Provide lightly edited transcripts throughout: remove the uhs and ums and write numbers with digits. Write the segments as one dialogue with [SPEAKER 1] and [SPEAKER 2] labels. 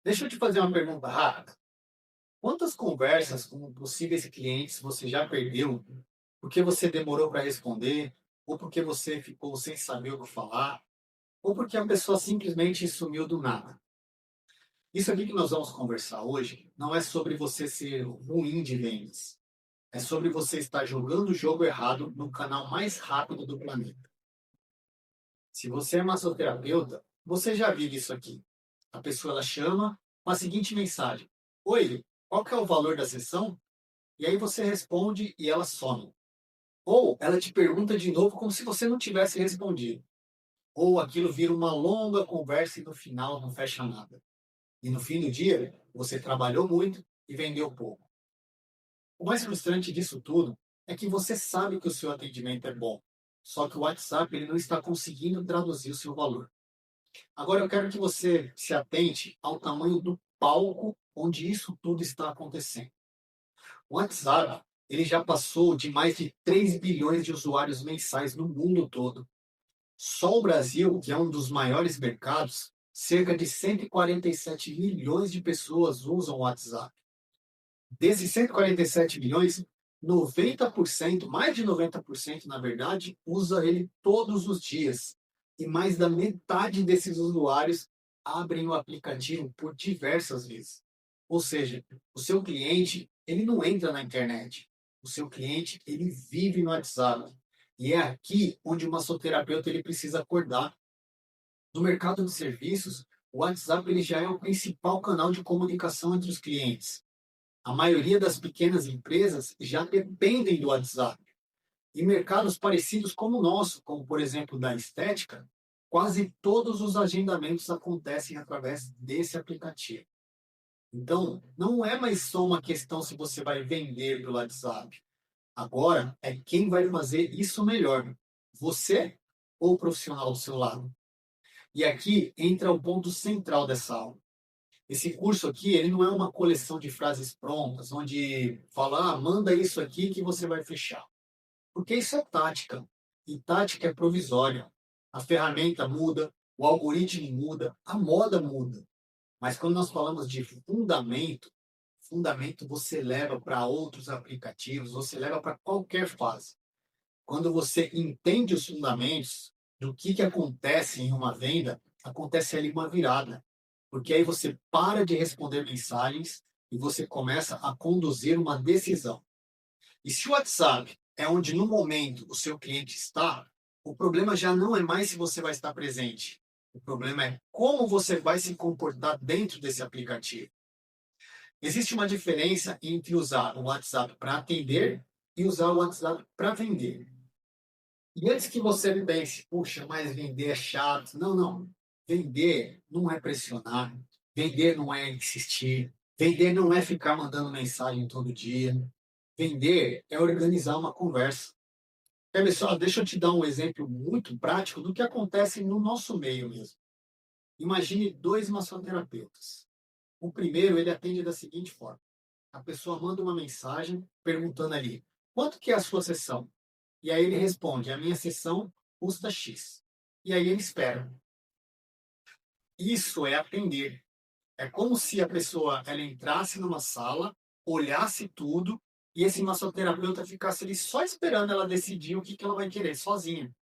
[SPEAKER 1] Deixa eu te fazer uma pergunta rápida. Quantas conversas com possíveis clientes você já perdeu porque você demorou para responder, ou porque você ficou sem saber o que falar, ou porque a pessoa simplesmente sumiu do nada? Isso aqui que nós vamos conversar hoje não é sobre você ser ruim de vendas. É sobre você estar jogando o jogo errado no canal mais rápido do planeta. Se você é massoterapeuta, você já vive isso aqui. A pessoa ela chama com a seguinte mensagem: Oi, qual que é o valor da sessão? E aí você responde e ela some. Ou ela te pergunta de novo como se você não tivesse respondido. Ou aquilo vira uma longa conversa e no final não fecha nada. E no fim do dia, você trabalhou muito e vendeu pouco. O mais frustrante disso tudo é que você sabe que o seu atendimento é bom, só que o WhatsApp ele não está conseguindo traduzir o seu valor. Agora eu quero que você se atente ao tamanho do palco onde isso tudo está acontecendo. O WhatsApp, ele já passou de mais de 3 bilhões de usuários mensais no mundo todo. Só o Brasil, que é um dos maiores mercados, cerca de 147 milhões de pessoas usam o WhatsApp. Desses 147 milhões, 90%, mais de 90%, na verdade, usa ele todos os dias. E mais da metade desses usuários abrem o aplicativo por diversas vezes. Ou seja, o seu cliente, ele não entra na internet. O seu cliente, ele vive no WhatsApp. E é aqui onde o massoterapeuta ele precisa acordar. No mercado de serviços, o WhatsApp ele já é o principal canal de comunicação entre os clientes. A maioria das pequenas empresas já dependem do WhatsApp. E mercados parecidos como o nosso, como por exemplo da estética, quase todos os agendamentos acontecem através desse aplicativo. Então, não é mais só uma questão se você vai vender pelo WhatsApp. Agora é quem vai fazer isso melhor, você ou o profissional do seu lado. E aqui entra o ponto central dessa aula. Esse curso aqui, ele não é uma coleção de frases prontas, onde fala, manda isso aqui que você vai fechar. Porque isso é tática. E tática é provisória. A ferramenta muda, o algoritmo muda, a moda muda. Mas quando nós falamos de fundamento, fundamento você leva para outros aplicativos, você leva para qualquer fase. Quando você entende os fundamentos do que acontece em uma venda, acontece ali uma virada. Porque aí você para de responder mensagens e você começa a conduzir uma decisão. E se o WhatsApp é onde no momento o seu cliente está, o problema já não é mais se você vai estar presente. O problema é como você vai se comportar dentro desse aplicativo. Existe uma diferença entre usar o WhatsApp para atender e usar o WhatsApp para vender. E antes que você pense, puxa, mas vender é chato. Não, não. Vender não é pressionar. Vender não é insistir. Vender não é ficar mandando mensagem todo dia. Vender é organizar uma conversa. Pessoal, deixa eu te dar um exemplo muito prático do que acontece no nosso meio mesmo. Imagine dois massoterapeutas. O primeiro, ele atende da seguinte forma. A pessoa manda uma mensagem perguntando ali, quanto que é a sua sessão? E aí ele responde, a minha sessão custa X. E aí ele espera. Isso é atender. É como se a pessoa ela entrasse numa sala, olhasse tudo e esse massoterapeuta ficasse ali só esperando ela decidir o que ela vai querer sozinha.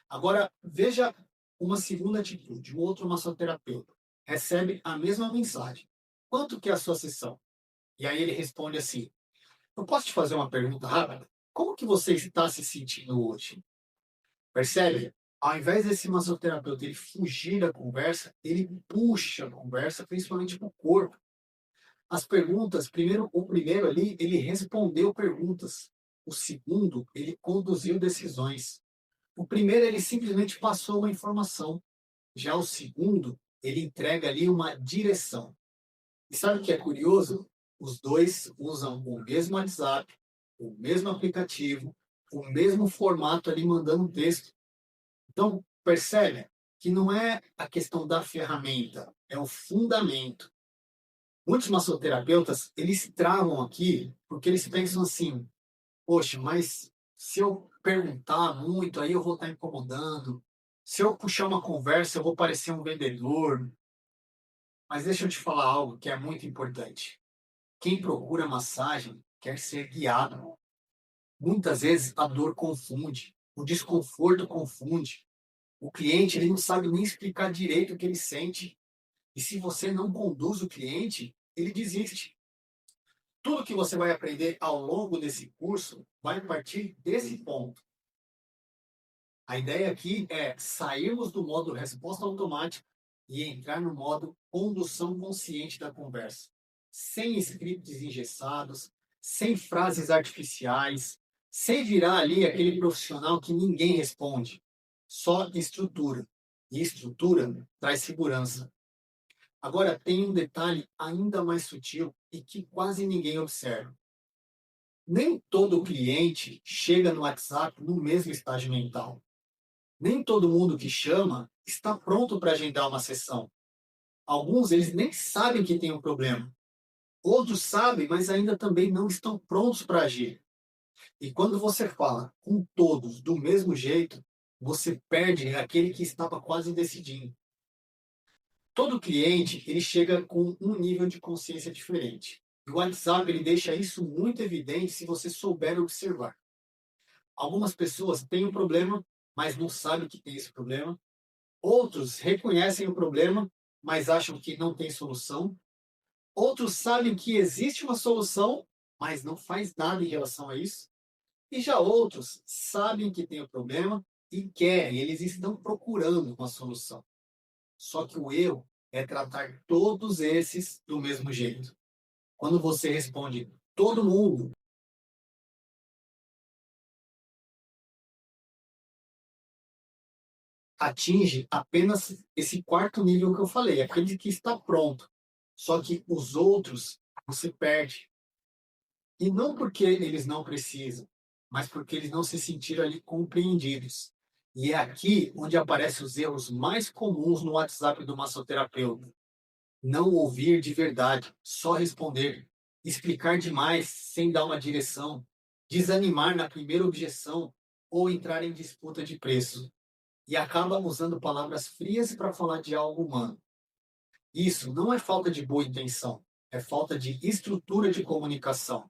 [SPEAKER 1] Agora, veja uma segunda atitude. Um outro massoterapeuta recebe a mesma mensagem. Quanto que é a sua sessão? E aí ele responde assim, eu posso te fazer uma pergunta rápida? Como que você está se sentindo hoje? Percebe? Ao invés desse massoterapeuta ele fugir da conversa, ele puxa a conversa, principalmente para o corpo. As perguntas, o primeiro ali, ele respondeu perguntas. O segundo, ele conduziu decisões. O primeiro, ele simplesmente passou uma informação. Já o segundo, ele entrega ali uma direção. E sabe o que é curioso? Os dois usam o mesmo WhatsApp, o mesmo aplicativo, o mesmo formato ali mandando um texto. Então, percebe que não é a questão da ferramenta, é o fundamento. Muitos massoterapeutas, eles travam aqui porque eles pensam assim, poxa, mas se eu perguntar muito, aí eu vou estar incomodando. Se eu puxar uma conversa, eu vou parecer um vendedor. Mas deixa eu te falar algo que é muito importante. Quem procura massagem quer ser guiado. Muitas vezes a dor confunde, o desconforto confunde. O cliente ele não sabe nem explicar direito o que ele sente. E se você não conduz o cliente, ele desiste. Tudo que você vai aprender ao longo desse curso vai partir desse ponto. A ideia aqui é sairmos do modo resposta automática e entrar no modo condução consciente da conversa. Sem scripts engessados, sem frases artificiais, sem virar ali aquele profissional que ninguém responde. Só estrutura. E estrutura traz segurança. Agora, tem um detalhe ainda mais sutil e que quase ninguém observa. Nem todo cliente chega no WhatsApp no mesmo estágio mental. Nem todo mundo que chama está pronto para agendar uma sessão. Alguns eles nem sabem que tem um problema. Outros sabem, mas ainda também não estão prontos para agir. E quando você fala com todos do mesmo jeito, você perde aquele que estava quase decidindo. Todo cliente ele chega com um nível de consciência diferente. E o WhatsApp ele deixa isso muito evidente se você souber observar. Algumas pessoas têm um problema, mas não sabem que tem esse problema. Outros reconhecem o problema, mas acham que não tem solução. Outros sabem que existe uma solução, mas não faz nada em relação a isso. E já outros sabem que tem o problema e querem, eles estão procurando uma solução. Só que o erro é tratar todos esses do mesmo jeito. Quando você responde todo mundo, atinge apenas esse quarto nível que eu falei, aquele que está pronto. Só que os outros você perde. E não porque eles não precisam, mas porque eles não se sentiram ali compreendidos. E é aqui onde aparecem os erros mais comuns no WhatsApp do massoterapeuta. Não ouvir de verdade, só responder, explicar demais sem dar uma direção, desanimar na primeira objeção ou entrar em disputa de preço. E acaba usando palavras frias para falar de algo humano. Isso não é falta de boa intenção, é falta de estrutura de comunicação.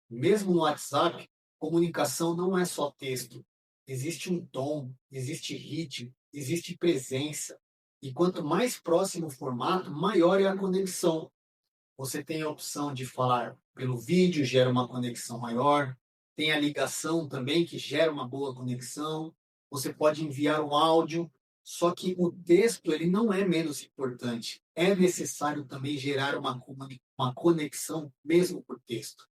[SPEAKER 1] Mesmo no WhatsApp, comunicação não é só texto. Existe um tom, existe ritmo, existe presença. E quanto mais próximo o formato, maior é a conexão. Você tem a opção de falar pelo vídeo, gera uma conexão maior. Tem a ligação também, que gera uma boa conexão. Você pode enviar um áudio. Só que o texto ele não é menos importante. É necessário também gerar uma conexão, mesmo por texto.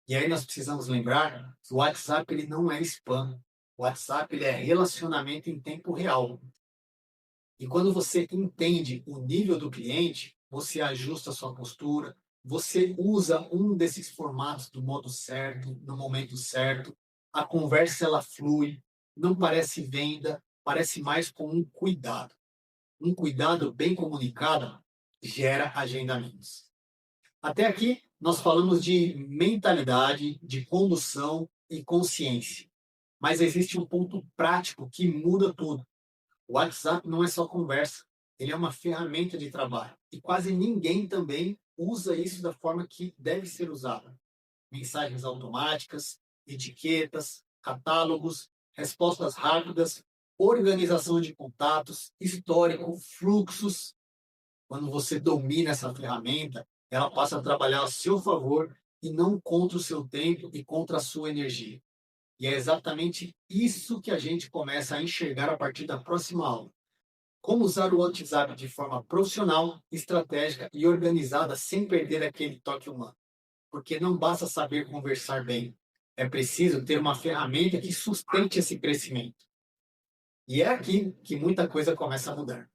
[SPEAKER 1] E aí nós precisamos lembrar que o WhatsApp ele não é spam. O WhatsApp ele é relacionamento em tempo real. E quando você entende o nível do cliente, você ajusta a sua postura, você usa um desses formatos do modo certo, no momento certo, a conversa ela flui, não parece venda, parece mais com um cuidado. Um cuidado bem comunicado gera agendamentos. Até aqui, nós falamos de mentalidade, de condução e consciência. Mas existe um ponto prático que muda tudo. O WhatsApp não é só conversa, ele é uma ferramenta de trabalho. E quase ninguém também usa isso da forma que deve ser usada. Mensagens automáticas, etiquetas, catálogos, respostas rápidas, organização de contatos, histórico, fluxos. Quando você domina essa ferramenta, ela passa a trabalhar a seu favor e não contra o seu tempo e contra a sua energia. E é exatamente isso que a gente começa a enxergar a partir da próxima aula. Como usar o WhatsApp de forma profissional, estratégica e organizada sem perder aquele toque humano. Porque não basta saber conversar bem, é preciso ter uma ferramenta que sustente esse crescimento. E é aqui que muita coisa começa a mudar.